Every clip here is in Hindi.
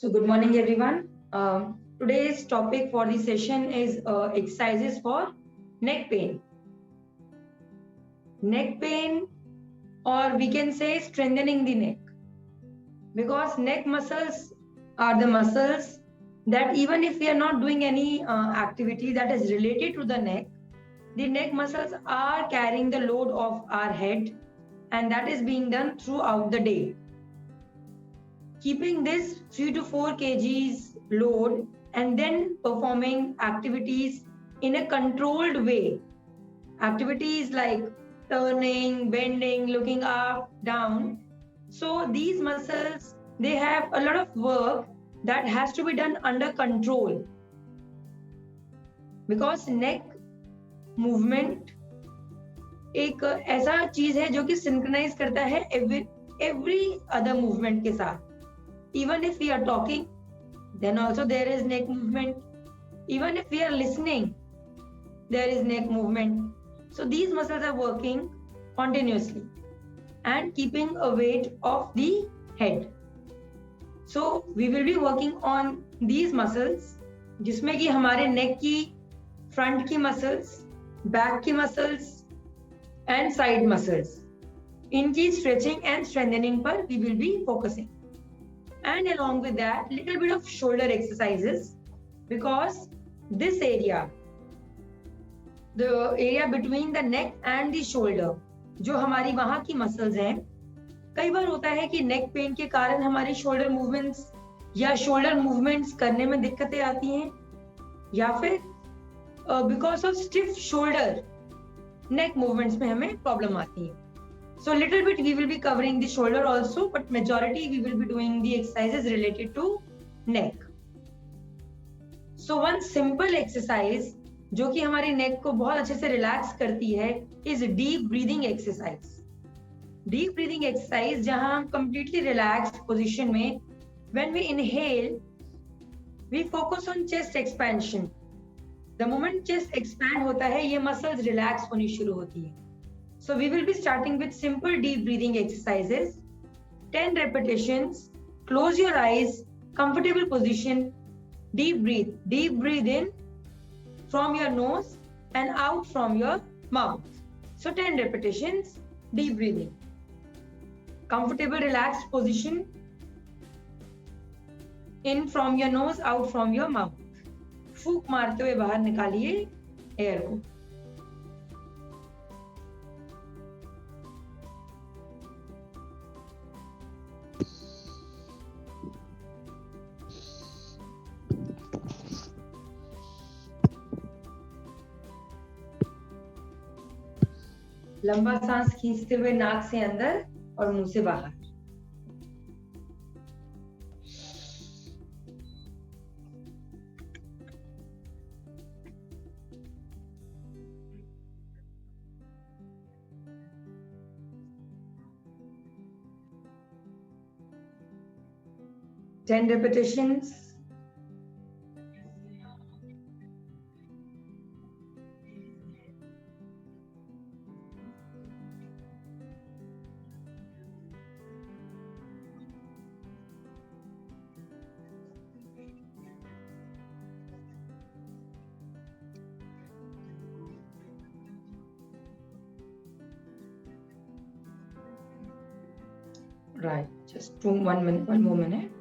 So good morning, everyone. Today's topic for the session is exercises for neck pain. Neck pain, or we can say strengthening the neck, because neck muscles are the muscles that even if we are not doing any activity that is related to the neck muscles are carrying the load of our head, and that is being done throughout the day. Keeping this 3 to 4 kgs load and then performing activities in a controlled way. Activities like turning, bending, looking up, down. So these muscles, they have a lot of work that has to be done under control. Because neck movement एक ऐसा चीज है जो कि सिंक्रोनाइज करता है every other movement के साथ. Even if we are talking, then also there is neck movement. Even if we are listening, there is neck movement. So these muscles are working continuously and keeping a weight of the head. So we will be working on these muscles, जिसमें कि हमारे neck की front की muscles, back की muscles and side muscles. इनकी stretching and strengthening पर we will be focusing. And along with that, little bit of shoulder exercises, because this area, the area between the neck and the shoulder, जो हमारी वहाँ की muscles हैं, कई बार होता है कि neck pain के कारण हमारी shoulder movements या shoulder movements करने में दिक्कतें आती हैं, या फिर because of stiff shoulder neck movements में हमें problem आती है. So little bit we will be covering the shoulder also, but majority we will be doing the exercises related to neck. So one simple exercise जो कि हमारी neck को बहुत अच्छे से relax करती है is deep breathing exercise. Deep breathing exercise जहाँ हम completely relaxed position में when we inhale, we focus on chest expansion. The moment chest expand होता है, ये muscles relax होनी शुरू होती है. So we will be starting with simple deep breathing exercises. 10 repetitions. Close your eyes. Comfortable position. Deep breathe. Deep breathe in from your nose and out from your mouth. So 10 repetitions. Deep breathing. Comfortable relaxed position. In from your nose, out from your mouth. फूंक मारते हुए बाहर निकालिए एयर को. लंबा सांस खींचते हुए नाक से अंदर और मुंह से बाहर. Ten repetitions. Right, just 1 more minute.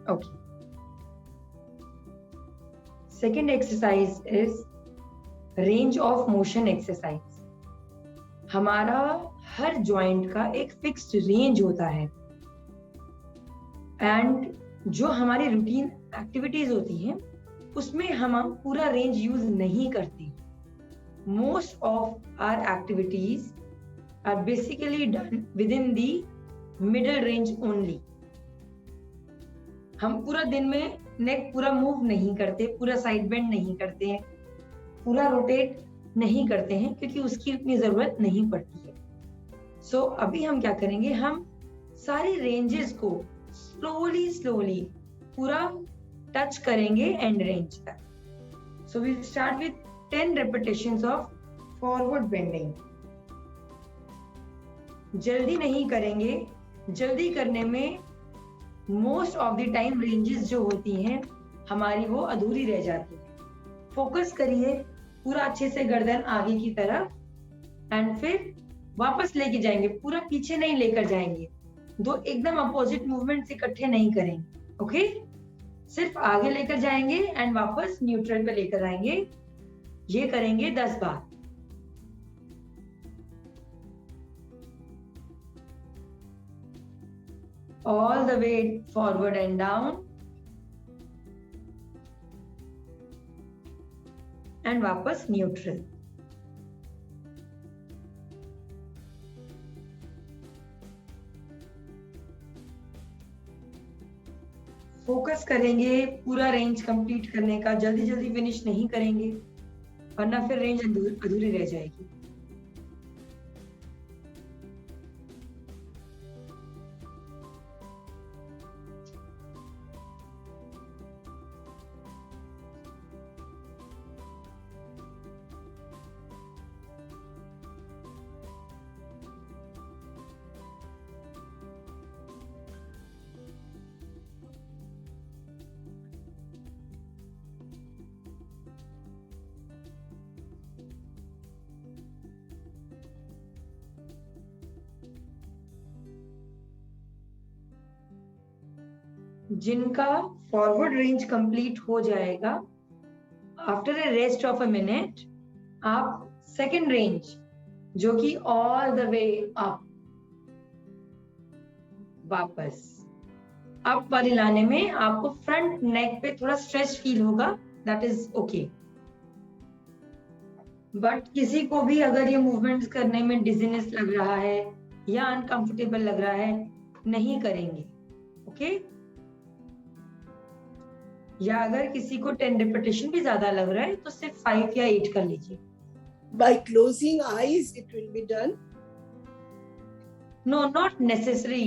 Okay. Second exercise is range of motion exercise. हमारा हर जॉइंट का एक फिक्स्ड रेंज होता है, एंड जो हमारी रूटीन एक्टिविटीज होती हैं उसमें हम पूरा रेंज यूज नहीं करते. Most of our activities are basically done within the middle range only. हम पूरा दिन में नेक पूरा मूव नहीं करते, पूरा साइड बेंड नहीं करते हैं, पूरा रोटेट नहीं करते हैं, क्योंकि उसकी उतनी जरूरत नहीं पड़ती है. सो अभी हम क्या करेंगे, हम सारी रेंजेस को स्लोली पूरा टच करेंगे एंड रेंज तक. So we start with 10 repetitions of forward bending. जल्दी नहीं करेंगे. जल्दी करने में most of the time ranges जो होती हैं हमारी वो अधूरी रह जाती है. फोकस करिए पूरा अच्छे से गर्दन आगे की तरफ एंड फिर वापस लेके जाएंगे. पूरा पीछे नहीं लेकर जाएंगे. दो एकदम अपोजिट मूवमेंट्स इकट्ठे नहीं करेंगे. ओके सिर्फ आगे लेकर जाएंगे एंड वापस न्यूट्रल पे लेकर आएंगे. ये करेंगे 10 बार. All the way forward and down and वापस न्यूट्रल. फोकस करेंगे पूरा रेंज कंप्लीट करने का. जल्दी जल्दी फिनिश नहीं करेंगे वरना फिर रेंज अधूरी रह जाएगी. जिनका फॉरवर्ड रेंज कंप्लीट हो जाएगा after a rest of a minute आप सेकंड रेंज जो कि ऑल द वे अप वापस अप वाली लाने में आपको फ्रंट नेक पे थोड़ा स्ट्रेच फील होगा. That is okay. बट किसी को भी अगर ये मूवमेंट्स करने में डिजीनेस लग रहा है या अनकंफर्टेबल लग रहा है नहीं करेंगे. ओके या अगर किसी को 10 रिपीटेशन भी ज्यादा लग रहा है तो सिर्फ 5 या 8 कर लीजिए. By closing eyes it will be done? No, not necessary.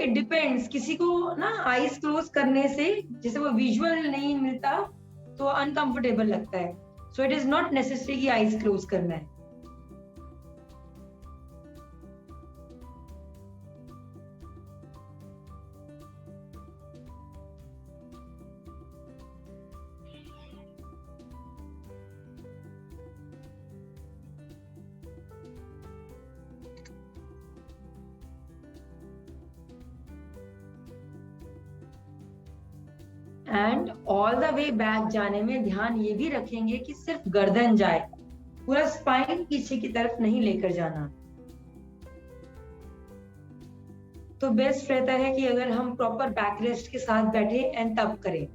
It depends. किसी को ना आईज क्लोज करने से जैसे वो विजुअल नहीं मिलता तो अनकंफर्टेबल लगता है. So it is not necessary कि आईज क्लोज करना है. And all the way back जाने में ध्यान ये भी रखेंगे कि सिर्फ गर्दन जाए. पूरा स्पाइन पीछे की तरफ नहीं लेकर जाना. तो बेस्ट रहता है कि अगर हम प्रॉपर बैक रेस्ट के साथ बैठे एंड तब करें.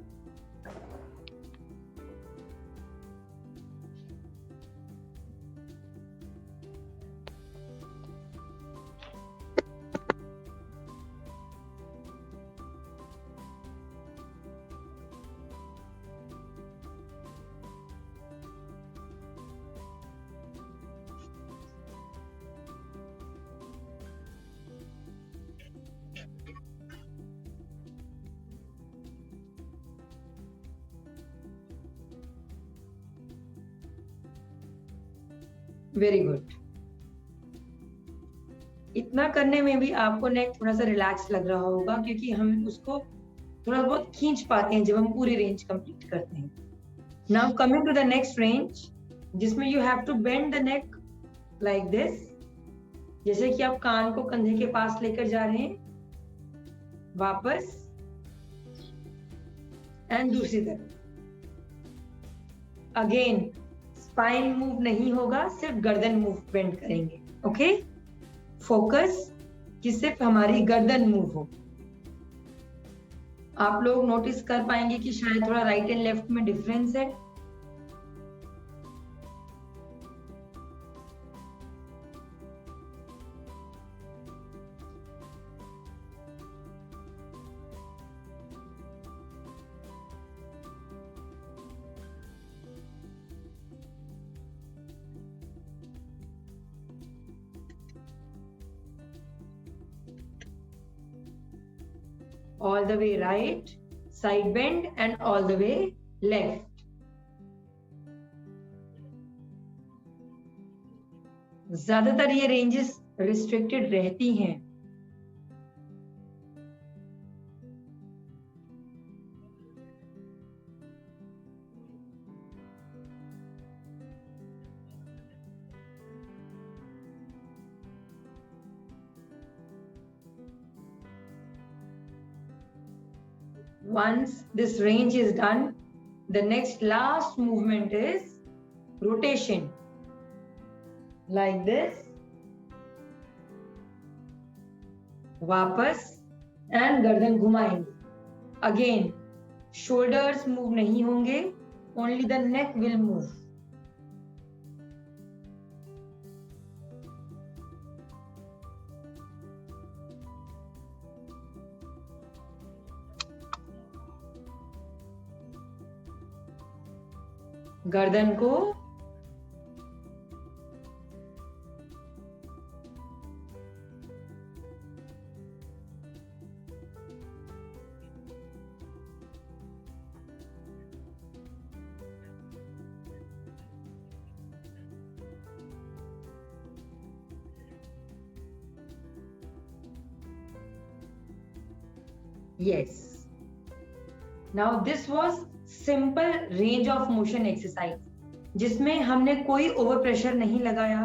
Very good. इतना करने में भी आपको नेक थोड़ा सा रिलैक्स लग रहा होगा क्योंकि हम उसको थोड़ा बहुत खींच पाते हैं जब हम पूरी रेंज कंप्लीट करते हैं. Now coming to the next range जिसमें you have to bend the neck like this. जैसे कि आप कान को कंधे के पास लेकर जा रहे हैं वापस एंड दूसरी तरफ. अगेन स्पाइन मूव नहीं होगा सिर्फ गर्दन मूवमेंट करेंगे. ओके फोकस कि सिर्फ हमारी गर्दन मूव हो. आप लोग नोटिस कर पाएंगे कि शायद थोड़ा राइट एंड लेफ्ट में डिफरेंस है. All the way right, side bend and all the way left. ज्यादातर ये रेंजेस रिस्ट्रिक्टेड रहती हैं. Once this range is done, the next last movement is rotation. Like this. वापस and गर्दन घुमाएंगे. Again, shoulders move नहीं होंगे, only the neck will move. गर्दन को yes. Now this was simple range of motion exercise, जिसमें हमने कोई ओवर प्रेशर नहीं लगाया,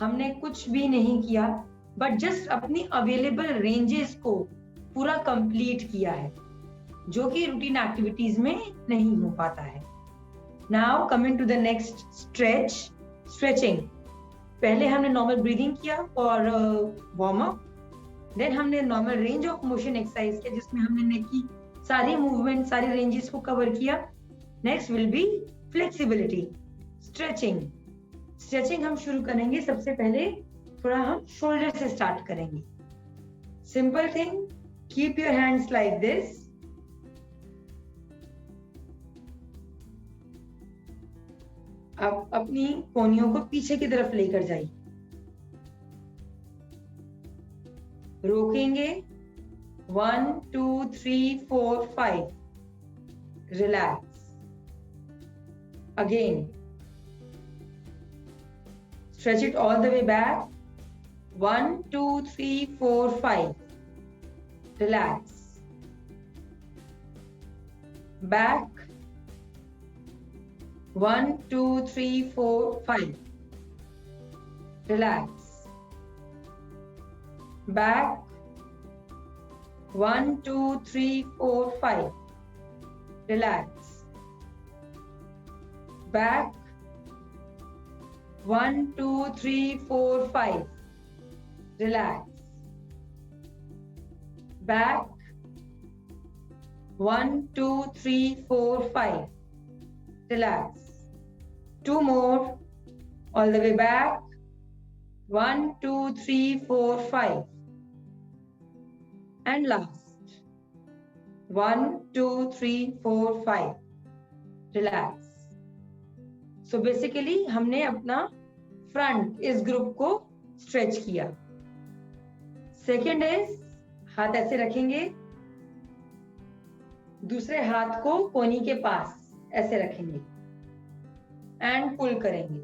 हमने कुछ भी नहीं किया, बट जस्ट अपनी अवेलेबल रेंजेस को पूरा कंप्लीट किया है, जो कि रूटीन एक्टिविटीज में नहीं हो पाता है. Now coming to the next stretching. पहले हमने नॉर्मल ब्रीदिंग किया और वार्म अप, देन हमने normal range of motion exercise किया, जिसमें हमने नेक की सारी मूवमेंट, सारी रेंजेस को कवर किया. Next will be flexibility, stretching हम शुरू करेंगे. सबसे पहले थोड़ा हम शोल्डर से स्टार्ट करेंगे. Simple thing, keep your hands like this. आप अपनी कोहनियों को पीछे की तरफ लेकर जाइए. रोकेंगे. 1 2 3 4 5. Relax. Again. Stretch it all the way back. 1 2 3 4 5. Relax. Back. 1 2 3 4 5. Relax. Back. 1 2 3 4 5. Relax. Back. 1 2 3 4 5. Relax. Back. 1 2 3 4 5. Relax. 2 more. All the way back. 1 2 3 4 5. And last. 1 2 3 4 5. Relax. So basically हमने अपना फ्रंट इस ग्रुप को स्ट्रेच किया. सेकेंड इज, हाथ ऐसे रखेंगे, दूसरे हाथ को कोहनी के पास ऐसे रखेंगे एंड पुल करेंगे.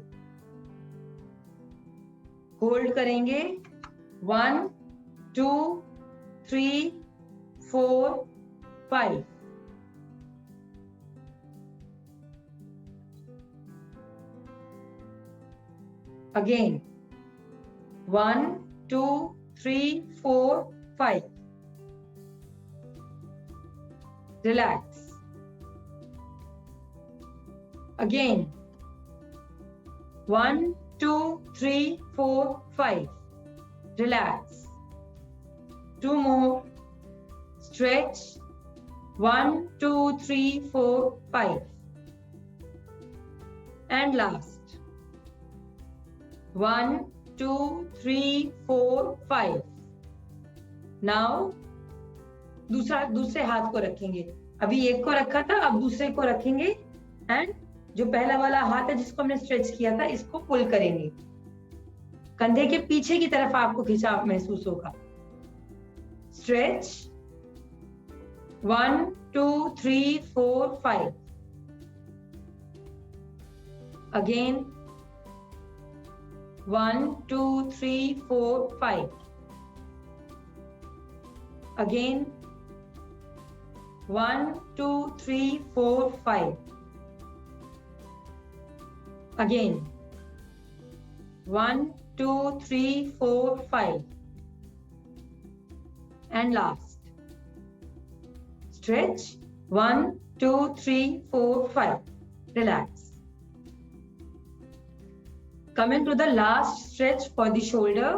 होल्ड करेंगे. 1 2 3 4 5. Again. 1 2 3 4 5. Relax. Again. 1 2 3 4 5. Relax. 2 more. Stretch. 1 2 3 4 5. And last. 1 2 3 4 5. Now दूसरे हाथ को रखेंगे. अभी एक को रखा था, अब दूसरे को रखेंगे एंड जो पहला वाला हाथ है जिसको हमने स्ट्रेच किया था, इसको पुल करेंगे. कंधे के पीछे की तरफ आपको खिंचाव महसूस होगा. Stretch. 1, 2, 3, 4, 5. Again. 1, 2, 3, 4, 5. Again. 1, 2, 3, 4, 5. Again. 1, 2, 3, 4, 5. And last. Stretch. 1, 2, 3, 4, 5. Relax. Coming to the last stretch for the shoulder.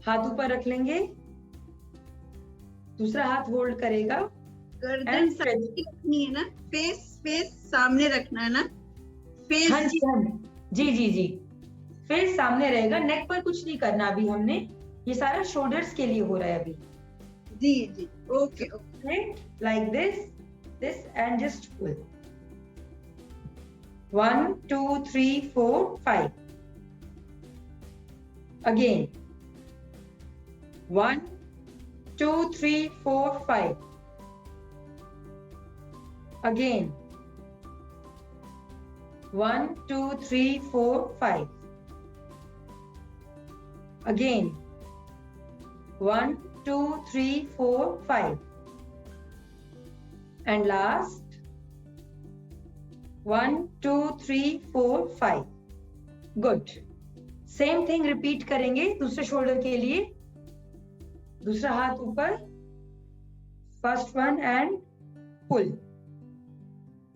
हाथ ऊपर रख लेंगे, दूसरा हाथ होल्ड करेगा. गर्दन सामने रखनी है ना, फेस सामने रखना है ना, फेस. हाँ जी जी जी, फेस सामने रहेगा. नेक पर कुछ नहीं करना अभी हमने, ये सारा शोल्डर्स के लिए हो रहा है अभी. जी जी, okay okay. Like this and just pull. 1, 2, 3, 4, 5. Again. 1, 2, 3, 4, 5. Again. 1, 2, 3, 4, 5. Again. 1, 2, 3, 4, 5. And last. 1, 2, 3, 4, 5. Good. Same thing repeat करेंगे दूसरे शोल्डर के लिए. दूसरा हाथ ऊपर, first one and pull.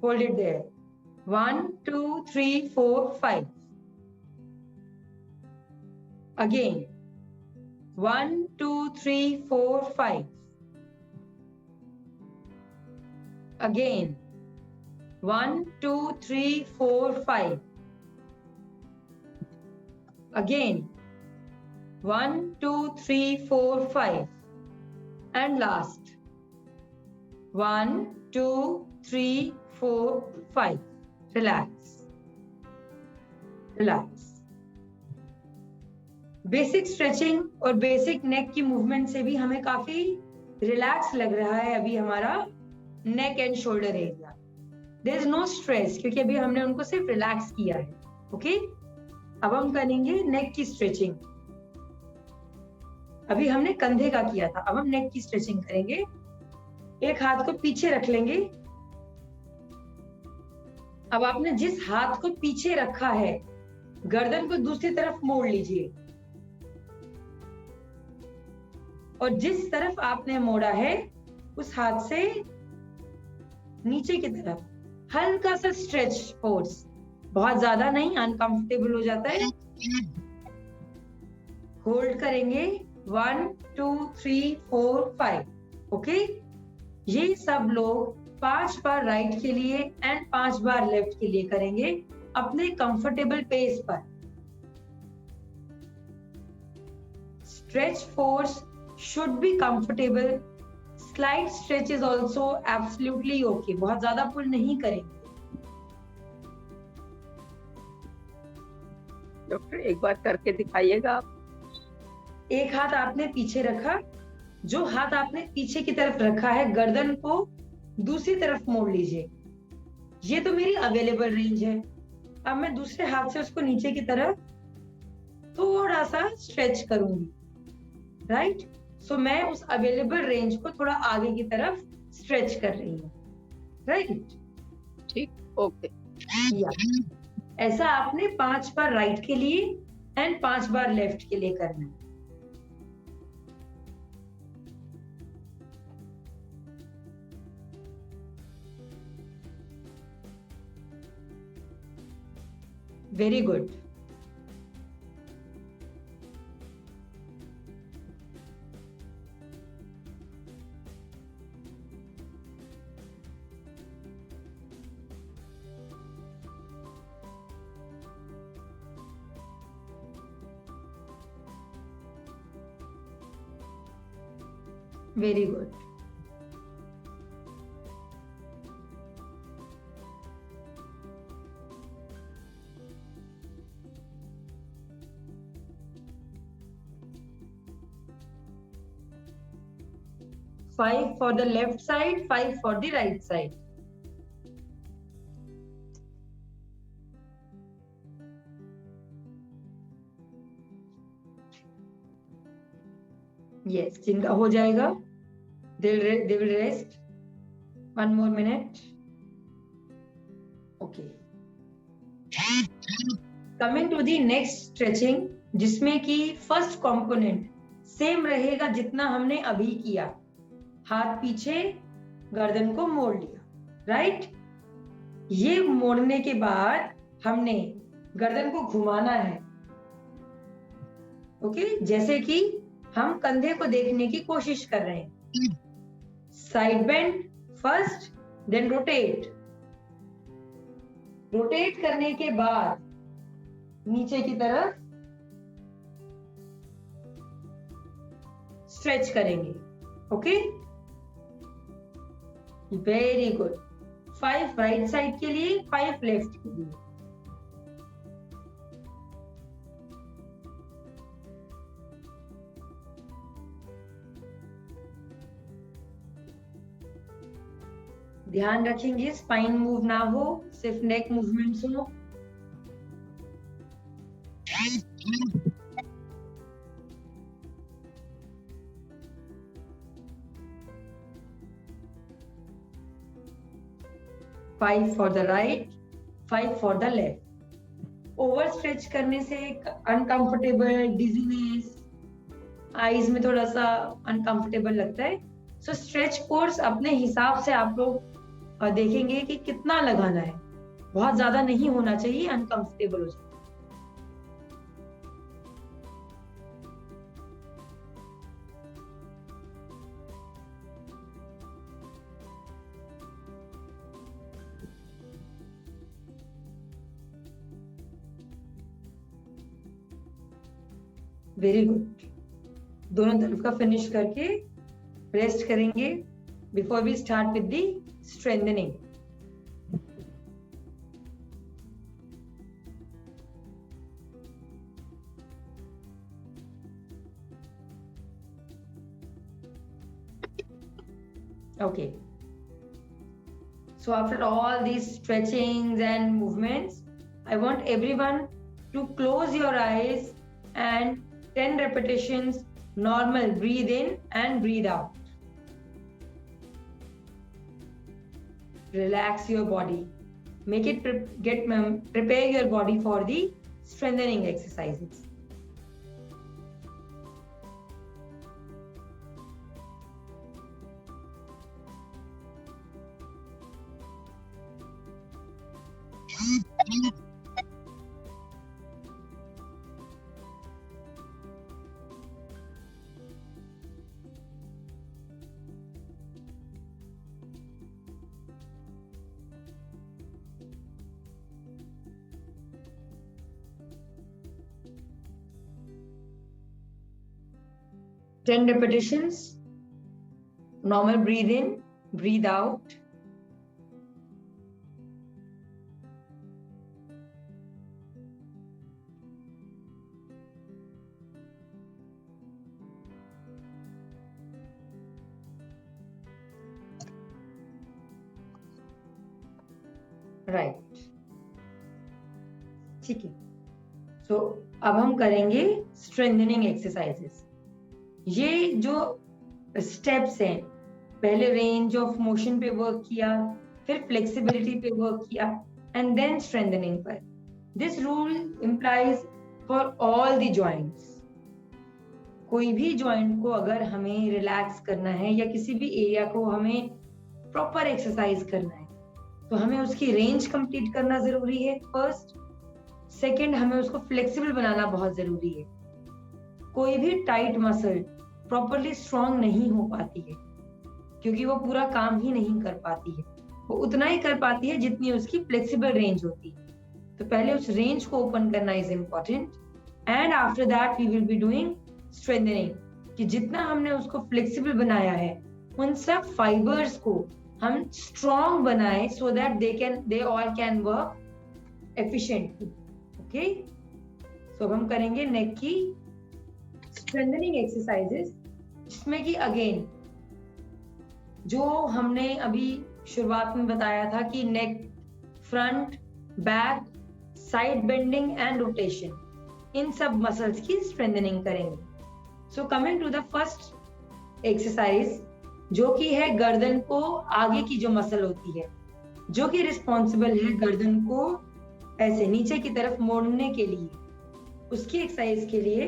Hold it there. 1, 2, 3, 4, 5. Again. 1, 2, 3, 4, 5. Again. 1, 2, 3, 4, 5. Again. 1, 2, 3, 4, 5. And last. 1, 2, 3, 4, 5. Relax. Relax. Basic stretching और बेसिक नेक की मूवमेंट से भी हमें काफी रिलैक्स लग रहा है अभी हमारा neck and shoulder area. There is no stress, क्योंकि अभी हमने उनको सिर्फ रिलैक्स किया है. ओके, अब हम करेंगे नेक की स्ट्रेचिंग. अभी हमने कंधे का किया था, अब हम नेक की स्ट्रेचिंग करेंगे. एक हाथ को पीछे रख लेंगे. अब आपने जिस हाथ को पीछे रखा है, गर्दन को दूसरी तरफ मोड़ लीजिए, और जिस तरफ आपने मोड़ा है उस हाथ से नीचे की तरफ हल्का सा स्ट्रेच फोर्स, बहुत ज्यादा नहीं, अनकंफर्टेबल हो जाता है. होल्ड करेंगे. 1, 2, 3, 4, 5. ओके, ये सब लोग 5 बार राइट के लिए एंड 5 बार लेफ्ट के लिए करेंगे अपने कंफर्टेबल पेस पर. Stretch force should be comfortable. Slight stretch is also absolutely okay. बहुत ज्यादा पुल नहीं करेंगे. डॉक्टर एक बार करके दिखाइएगा आप. एक हाथ आपने पीछे रखा, जो हाथ आपने पीछे की तरफ रखा है गर्दन को दूसरी तरफ मोड़ लीजिए. ये तो मेरी अवेलेबल रेंज है. अब मैं दूसरे हाथ से उसको नीचे की तरफ थोड़ा सा स्ट्रेच करूंगी. राइट, सो मैं उस अवेलेबल रेंज को थोड़ा आगे की तरफ स्ट्रेच कर रही हूँ. राइट, ठीक, ओके. ऐसा आपने 5 बार राइट के लिए एंड 5 बार लेफ्ट के लिए करना है. Very good. Very good. 5 for the left side, 5 for the right side. Yes, जिनका हो जाएगा, they will rest. 1 more minute. Okay. Coming to the next stretching, जिसमें कि फर्स्ट कंपोनेंट सेम रहेगा जितना हमने अभी किया. हाथ पीछे, गर्दन को मोड़ लिया, राइट? ये मोड़ने के बाद हमने गर्दन को घुमाना है. ओके, जैसे कि हम कंधे को देखने की कोशिश कर रहे हैं. Side bend first, then rotate. Rotate करने के बाद नीचे की तरफ स्ट्रेच करेंगे. Okay, very good. 5 right side के लिए, 5 लेफ्ट के लिए. ध्यान रखेंगे स्पाइन मूव ना हो, सिर्फ नेक मूवमेंट्स हो. Five for the right, 5 for the left. Over stretch करने से अनकंफर्टेबल, डिजीनेस, आईज में थोड़ा सा अनकंफर्टेबल लगता है. सो स्ट्रेच कोर्स अपने हिसाब से आप लोग देखेंगे कि कितना लगाना है. बहुत ज्यादा नहीं होना चाहिए, अनकंफर्टेबल हो जाए. Very good. दोनों तरफ का फिनिश करके रेस्ट करेंगे before we start with the strengthening. Okay. So after all these stretchings and movements, I want everyone to close your eyes and 10 repetitions normal. Breathe in and breathe out. Relax your body. Make it prepare your body for the strengthening exercises. Ten repetitions. Normal breathe in, breathe out. Right. ठीक है. So अब हम करेंगे strengthening exercises. ये जो स्टेप्स हैं, पहले रेंज ऑफ मोशन पे वर्क किया, फिर फ्लेक्सिबिलिटी पे वर्क किया, एंड देन स्ट्रेंथनिंग पर. This rule implies for all the joints. कोई भी जॉइंट को अगर हमें रिलैक्स करना है या किसी भी एरिया को हमें प्रॉपर एक्सरसाइज करना है, तो हमें उसकी रेंज कंप्लीट करना जरूरी है फर्स्ट. सेकंड, हमें उसको फ्लेक्सिबल बनाना बहुत जरूरी है. कोई भी टाइट मसल प्रॉपरली स्ट्रॉन्ग नहीं हो पाती है, क्योंकि वो पूरा काम ही नहीं कर पाती है. वो उतना ही कर पाती है जितनी उसकी फ्लेक्सिबल रेंज होती है. तो पहले उस रेंज को ओपन करना is important, and after that we will be doing strengthening. कि जितना हमने उसको फ्लेक्सिबल बनाया है, उन सब फाइबर्स को हम स्ट्रॉन्ग बनाए, so that they all can work efficiently. Okay, so हम करेंगे नेक की स्ट्रेंथनिंग एक्सरसाइजेस, जिसमें कि अगेन जो हमने अभी शुरुआत में बताया था कि neck, front, back, side bending and rotation, इन सब मसल्स की स्ट्रेंथनिंग करेंगे. So coming to the first exercise, जो कि है गर्दन को आगे की जो मसल होती है, जो कि रिस्पॉन्सिबल है गर्दन को ऐसे नीचे की तरफ मोड़ने के लिए. उसकी एक्सरसाइज के लिए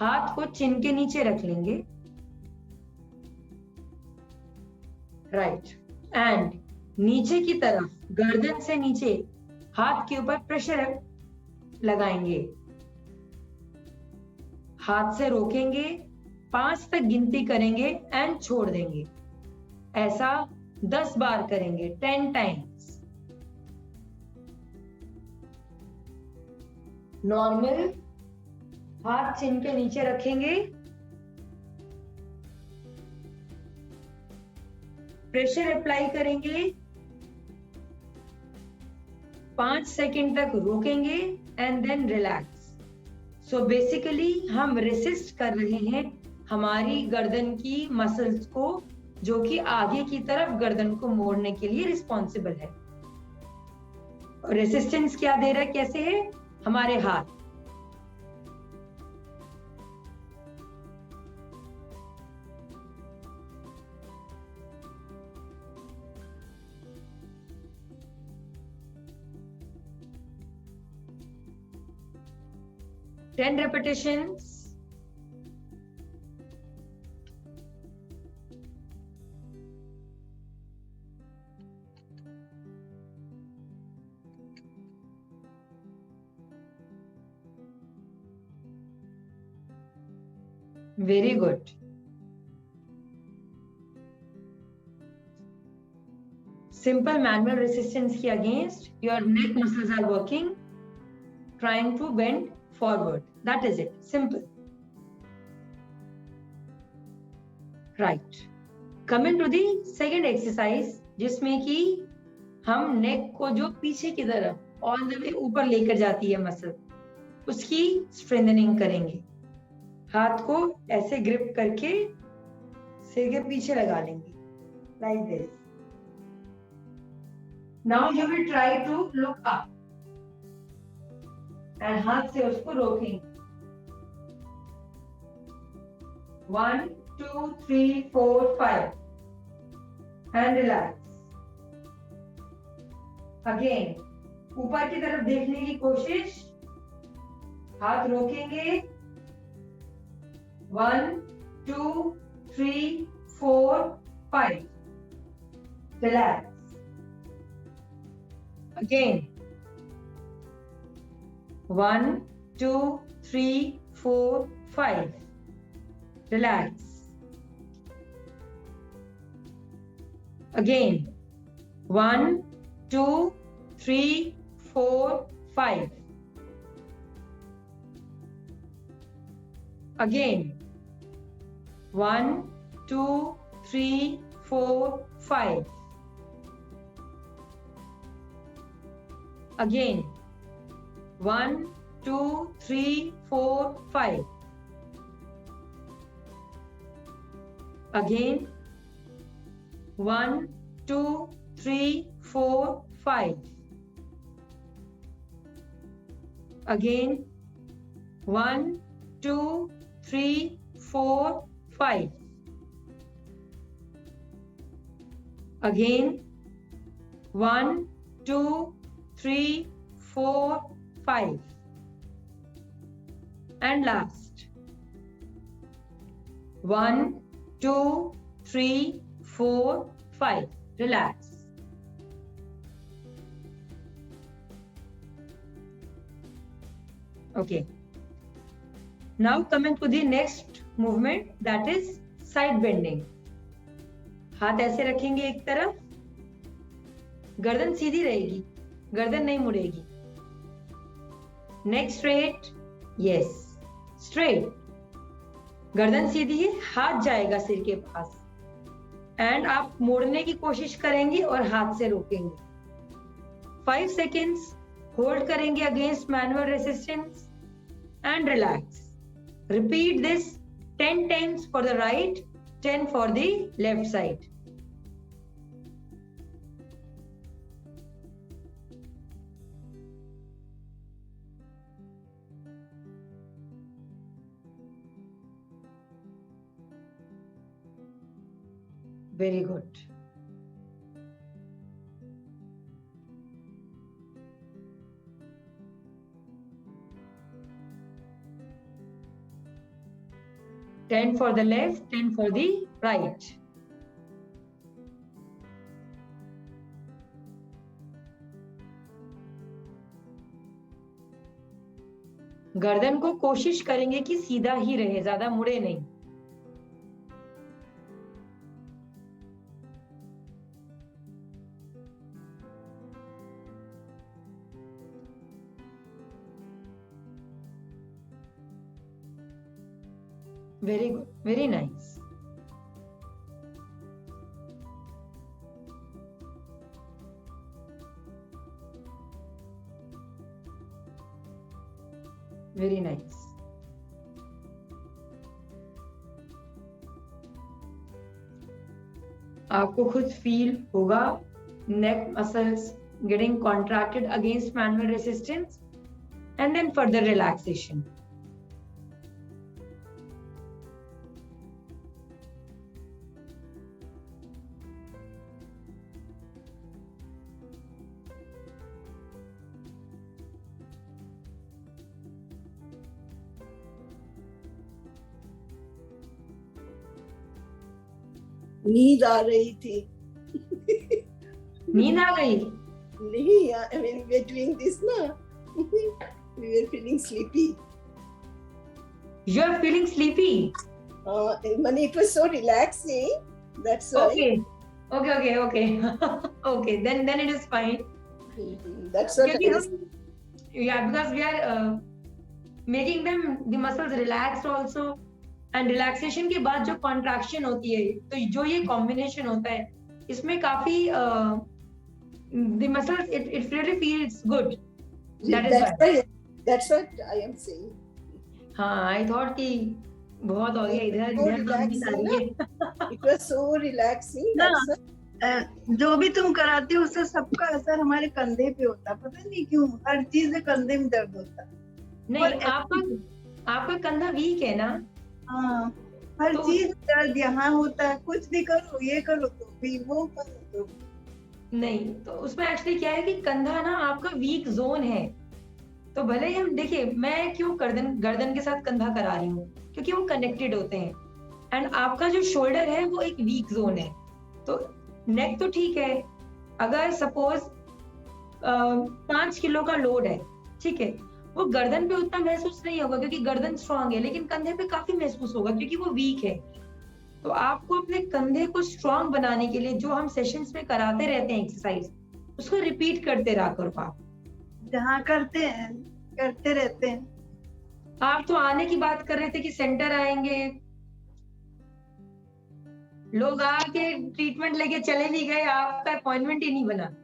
हाथ को चिन के नीचे रख लेंगे, राइट, एंड नीचे की तरफ गर्दन से नीचे हाथ के ऊपर प्रेशर लगाएंगे. हाथ से रोकेंगे, 5 तक गिनती करेंगे एंड छोड़ देंगे. ऐसा 10 बार करेंगे, 10 टाइम्स. नॉर्मल हाथ चिन के नीचे रखेंगे, प्रेशर अप्लाई करेंगे, 5 सेकंड तक रोकेंगे and then relax. So basically हम रेसिस्ट कर रहे हैं हमारी गर्दन की मसल्स को, जो कि आगे की तरफ गर्दन को मोड़ने के लिए रिस्पॉन्सिबल है. रेसिस्टेंस क्या दे रहा है, कैसे है? हमारे हाथ. Ten repetitions. Very good. Simple manual resistance के against your neck muscles are working, trying to bend forward. That is it. Simple. Right. Coming to the second exercise, जिसमें कि हम नेक को जो पीछे की तरफ ऑल द वे ऊपर लेकर जाती है मसल, उसकी स्ट्रेंथनिंग करेंगे. हाथ को ऐसे ग्रिप करके सिर के पीछे लगा लेंगे, like this. Now you will try to look up and हाथ से उसको रोकेंगे. 1, 2, 3, 4, 5 and relax. Again, ऊपर की तरफ देखने की कोशिश, हाथ रोकेंगे. 1, 2, 3, 4, 5. Relax. Again. 1, 2, 3, 4, 5. Relax. Again. 1, 2, 3, 4, 5. Again. 1, 2, 3, 4, 5. Again. 1, 2, 3, 4, 5. Again. 1, 2, 3, 4, 5. Again. 1, 2, 3, 4, 5. Again. 1, 2, 3, 4, 5. And last. 1, 2, 3, 4, 5. Relax. Okay. Now coming to the next movement, that is side bending. हाथ ऐसे रखेंगे एक तरफ, गर्दन सीधी रहेगी, गर्दन नहीं मुड़ेगी. नेक स्ट्रेट, यस, स्ट्रेट. गर्दन सीधी है, हाथ जाएगा सिर के पास एंड आप मोड़ने की कोशिश करेंगे और हाथ से रोकेंगे. 5 seconds होल्ड करेंगे against manual resistance and relax. Repeat this 10 times for the right, 10 for the left side. Very good. Ten for the left, 10 for the right. गर्दन को कोशिश करेंगे कि सीधा ही रहे, ज्यादा मुड़े नहीं. Very good, very nice. Very nice. आपको खुद फील होगा नेक muscles getting contracted against manual resistance and then further relaxation. नींद आ रही थी. नींद आ गई? नहीं, I mean we're doing this na. We were feeling sleepy. You are feeling sleepy? It was so relaxing. That's why. Okay. Okay, then it is fine. That's what I was. Yeah, because we are making the muscles relaxed also. And relaxation के बाद जो contraction होती है, तो जो ये combination होता है, इसमें काफी the muscles it really feels good. That's what I am saying. हाँ, I thought कि बहुत हो गया इधर. It was so relaxing. जो भी तुम कराते हो उससे सबका असर हमारे कंधे पे होता, पता नहीं क्यों हर चीज में कंधे में दर्द होता. नहीं, आपका कंधा वीक है ना. हाँ, हर चीज दर्द यहाँ होता है. कुछ भी करो, ये करो तो भी, वो करो तो नहीं. तो उसमें एक्चुअली क्या है कि कंधा ना आपका वीक जोन है. तो भले ही हम देखिए, मैं क्यों गर्दन के साथ कंधा करा रही हूँ, क्योंकि वो कनेक्टेड होते हैं. एंड आपका जो शोल्डर है वो एक वीक जोन है. तो नेक तो ठीक है, अगर सपोज 5 किलो का लोड है, ठीक है, वो गर्दन पे उतना महसूस नहीं होगा क्योंकि गर्दन स्ट्रांग है, लेकिन कंधे पे काफी महसूस होगा क्योंकि वो वीक है. तो आपको अपने कंधे को स्ट्रांग बनाने के लिए जो हम सेशंस में कराते रहते हैं एक्सरसाइज, उसको रिपीट करते रहा करो. आप जहाँ करते रहते हैं. आप तो आने की बात कर रहे थे कि सेंटर आएंगे, लोग आके ट्रीटमेंट लेके चले नहीं गए, आपका अपॉइंटमेंट ही नहीं बना.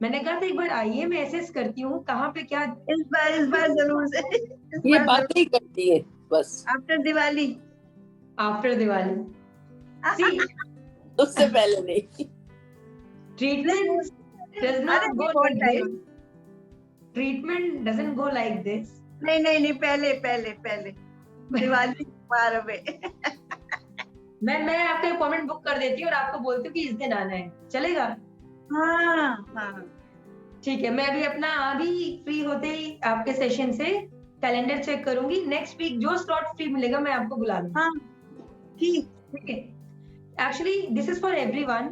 मैंने कहा था एक बार आइए, मैं एसेस करती हूँ कहाँ पे क्या. इस बार जरूर से ये बातें ही करती है बस. आफ्टर दिवाली See, उससे पहले नहीं. treatment does not go like this. Treatment doesn't go like this. नहीं, पहले दिवाली पार में. मैं आपका अपॉइंटमेंट बुक कर देती हूँ और आपको बोलती हूँ कि इस दिन आना है, चलेगा? हाँ. ठीक है, मैं अभी फ्री होते ही आपके सेशन से कैलेंडर चेक करूंगी. नेक्स्ट वीक जो स्लॉट फ्री मिलेगा मैं आपको बुला लूंगी. हाँ, ठीक है. Actually this is for everyone.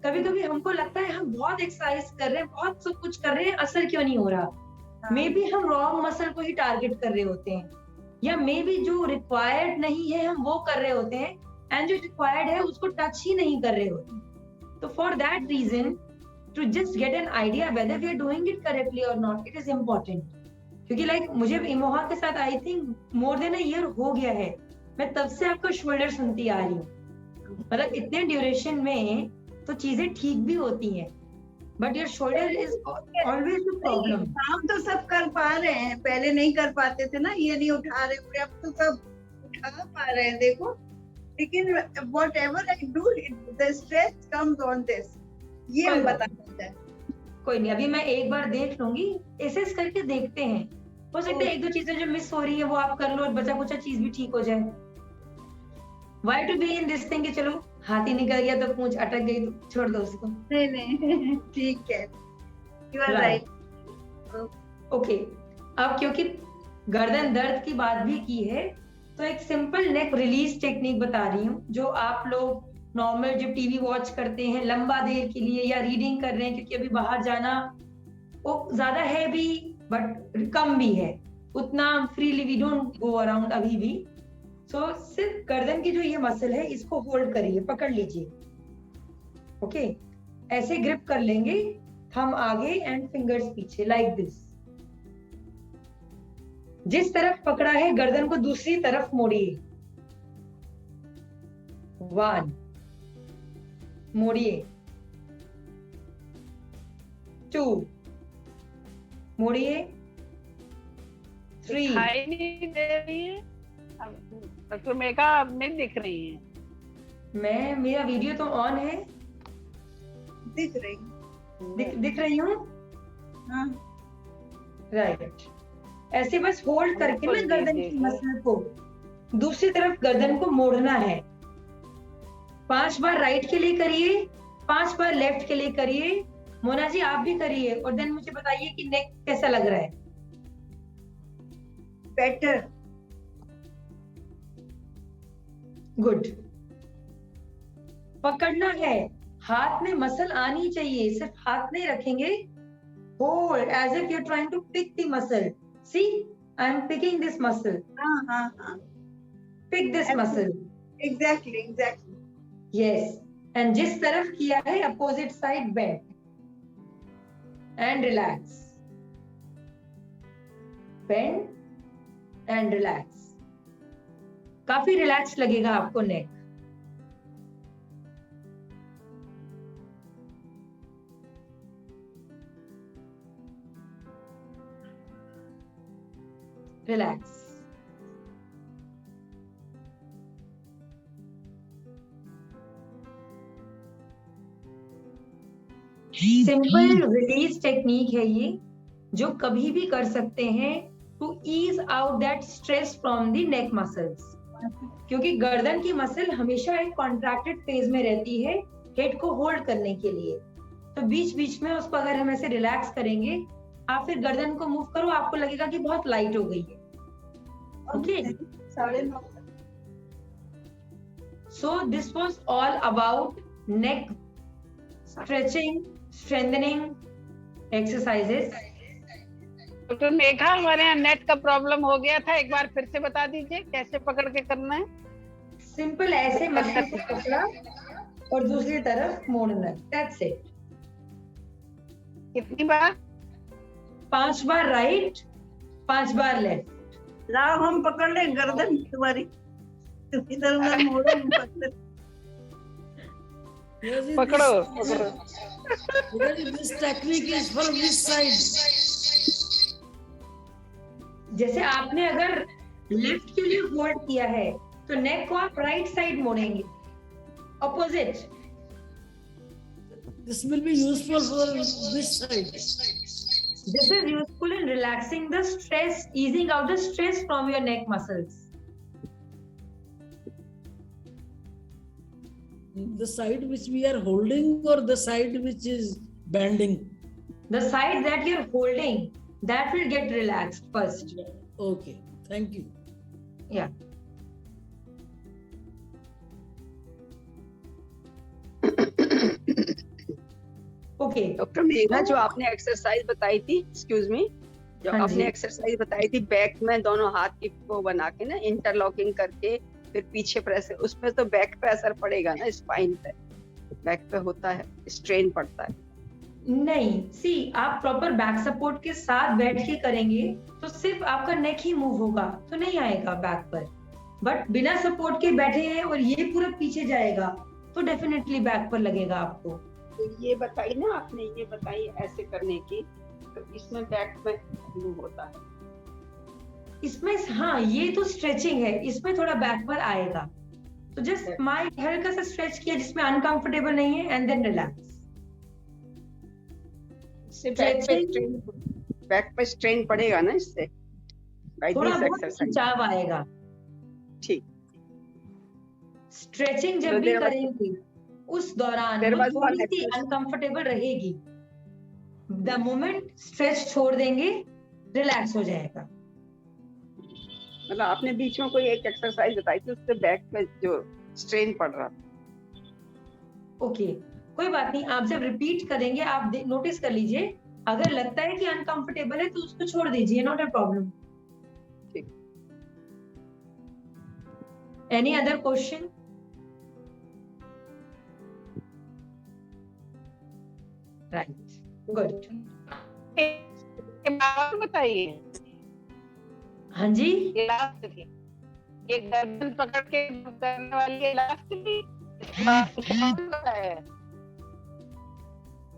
कभी कभी हमको लगता है हम बहुत एक्सरसाइज कर रहे हैं, बहुत सब कुछ कर रहे हैं, असर क्यों नहीं हो रहा. मे बी हम रॉन्ग मसल को ही टारगेट कर रहे होते हैं, या मे बी जो रिक्वायर्ड नहीं है हम वो कर रहे होते हैं, एंड जो रिक्वायर्ड है उसको टच ही नहीं कर रहे होते. तो for that reason, to just get an idea whether we are doing it correctly और नॉट, इट इज इम्पोर्टेंट. क्योंकि लाइक मुझे इमोहा के साथ I think more than a year हो गया है, मैं तब से आपका शोल्डर सुनती आ रही हूँ. मतलब इतने ड्यूरेशन में तो चीजें ठीक भी होती हैं, but your shoulder is always the problem. काम तो सब कर पा रहे हैं, पहले नहीं कर पाते थे ना, ये नहीं उठा रहे थे, अब तो सब उठा पा रहे हैं, देखो. लेकिन whatever I do, the stress comes on this. ये हम बता सकते हैं. कोई नहीं, अभी मैं एक बार देख लूंगी, एसेस करके देखते हैं. हो सकता है एक दो चीजें जो मिस हो रही है वो आप कर लो और बचा कुचा चीज भी ठीक हो जाए. Why to be in this thing कि चलो हाथी निकल गया तो पूंछ अटक गई तो छोड़ दो उसको। नहीं ठीक है, यू आर राइट। ओके, अब क्योंकि गर्दन दर्द की बात भी की है तो एक सिंपल नेक रिलीज टेक्निक बता रही हूँ, जो आप लोग नॉर्मल जब टीवी वॉच करते हैं लंबा देर के लिए या रीडिंग कर रहे हैं, क्योंकि अभी बाहर जाना वो ज्यादा है भी बट कम भी है, उतना freely we don't go around अभी भी। सो सिर्फ गर्दन की जो ये मसल है इसको होल्ड करिए, पकड़ लीजिए। ओके, ऐसे ग्रिप कर लेंगे, थंब आगे एंड फिंगर्स पीछे लाइक दिस। जिस तरफ पकड़ा है गर्दन को दूसरी तरफ मोड़िए। 1 मोड़िए, 2 मोड़िए, 3 दिखाई नहीं दे रही है तो मेघा अब नहीं दिख रही है। मैं, मेरा वीडियो तो ऑन है, दिख रही दिख रही हूँ। हाँ, राइट, ऐसे बस होल्ड करके ना बिल्कुल गर्दन की दीजिए। मसल को दूसरी तरफ गर्दन को मोड़ना है। 5 बार राइट के लिए करिए, 5 बार लेफ्ट के लिए करिए। मोना जी आप भी करिए और देन मुझे बताइए कि नेक कैसा लग रहा है। बेटर। गुड, पकड़ना है, हाथ में मसल आनी चाहिए, सिर्फ हाथ नहीं रखेंगे। Hold as if you are trying to pick the muscle. See, I am picking this muscle, हाँ हाँ हाँ, pick this muscle. Exactly exactly. Yes, and जिस तरफ किया है opposite side bend and relax, bend and relax. काफी रिलैक्स लगेगा आपको neck. Relax. Simple release technique है ये, जो कभी भी कर सकते हैं to ease out that stress from the neck muscles. क्योंकि गर्दन की मसल हमेशा एक कॉन्ट्रैक्टेड फेज में रहती है हेड को होल्ड करने के लिए, तो बीच बीच में उसको अगर हम ऐसे रिलैक्स करेंगे, आप फिर गर्दन को मूव करो, आपको लगेगा कि बहुत लाइट हो गई है। Okay, 9:30। So this was all about neck stretching strengthening exercises. तो मेघा हमारे यहाँ नेट का प्रॉब्लम हो गया था, एक बार फिर से बता दीजिए कैसे पकड़ के करना है। सिंपल ऐसे मसल को पकड़ा और दूसरी तरफ मोड़ना, दैट्स इट। कितनी बार? 5 बार राइट, 5 बार लेफ्ट। लाओ हम पकड़ ले गर्दन तुम्हारी, तुम इधर उधर मोड़ो, हम पकड़। पकड़ो पकड़ो। This technique is for which side? जैसे आपने अगर लेफ्ट के लिए होल्ड किया है तो नेक को आप राइट साइड मोड़ेंगे, opposite. This will be useful for which side? This is useful in relaxing the stress, easing out the stress from your neck muscles. The side which we are holding or the side which is bending? The side that you're holding, that will get relaxed first. Okay, thank you. Yeah. Okay. Doctor Megha, जो आपने एक्सरसाइज बताई थी, एक्सक्यूज मी, जो हाँ जी। आपने एक्सरसाइज बताई थी बैक में दोनों हाथ की को बना के ना इंटरलॉकिंग करके फिर पीछे प्रेस, उसमें तो बैक पे असर पड़ेगा ना, स्पाइन पे, बैक पे होता है, स्ट्रेन पड़ता है। नहीं, सी आप प्रॉपर बैक सपोर्ट के साथ बैठ के करेंगे तो सिर्फ आपका नेक ही मूव होगा, तो नहीं आएगा बैक पर। बट बिना सपोर्ट के बैठे हैं और ये पूरा पीछे जाएगा तो डेफिनेटली बैक पर लगेगा आपको। तो ये बताई ना आपने, ये बताई ऐसे करने की, तो इसमें बैक में मूव होता है। इसमें हाँ, ये तो स्ट्रेचिंग है, इसमें थोड़ा बैक पर आएगा। तो जस्ट माइंड हल्का सा स्ट्रेच किया जिसमें अनकंफर्टेबल नहीं है एंड देन रिलैक्स। इससे बैक पे स्ट्रेन पड़ेगा ना, इससे बाय थोड़ा दिस बहुत एक्सरसाइज। खिंचाव आएगा। ठीक। स्ट्रेचिंग जब So भी there was- करेंगे उस दौरान There वो was one थोड़ी सी exercise. अनकंफर्टेबल रहेगी. द मोमेंट स्ट्रेच छोड़ देंगे, रिलैक्स हो जाएगा. मतलब आपने बीच में कोई एक एक्सरसाइज बताई थी, उससे बैक पे जो स्ट्रेन पड़ रहा था. ओके, कोई बात नहीं, आप जब रिपीट करेंगे आप नोटिस कर लीजिए, अगर लगता है कि अनकंफर्टेबल है तो उसको छोड़ दीजिए, नॉट अ प्रॉब्लम. ठीक. Any other question? Right, good. बताइए, हाँ जी, ये लास्ट थी, ये गर्दन पकड़ के करने वाली ये लास्ट थी. बताया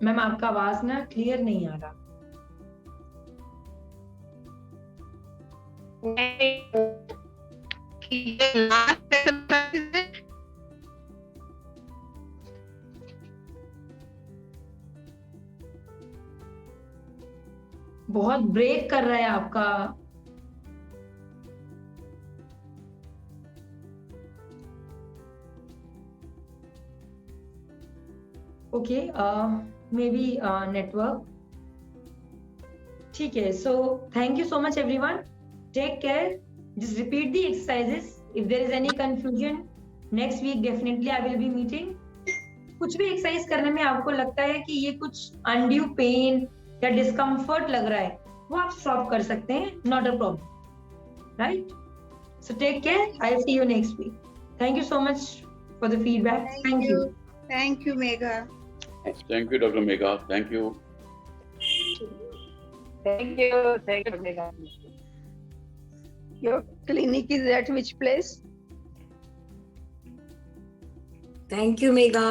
मैम आपका आवाज ना क्लियर नहीं आ रहा. ये लास्ट एक्सरसाइज है. बहुत ब्रेक कर रहा है आपका. Okay, maybe network. ठीक है, so thank you so much everyone. Take care. Just repeat the exercises. If there is any confusion, next week definitely I will be meeting. कुछ भी एक्सरसाइज करने में आपको लगता है कि ये कुछ अनड्यू पेन या डिस्कम्फर्ट लग रहा है, वो आप स्टॉप कर सकते हैं, not a problem. Right? So take care. I see you next week. Thank you so much for the feedback. Thank you. Thank you, Megha. Thank you, Dr. Megha. Thank you. Thank you. Your clinic is at which place? Thank you, Megha.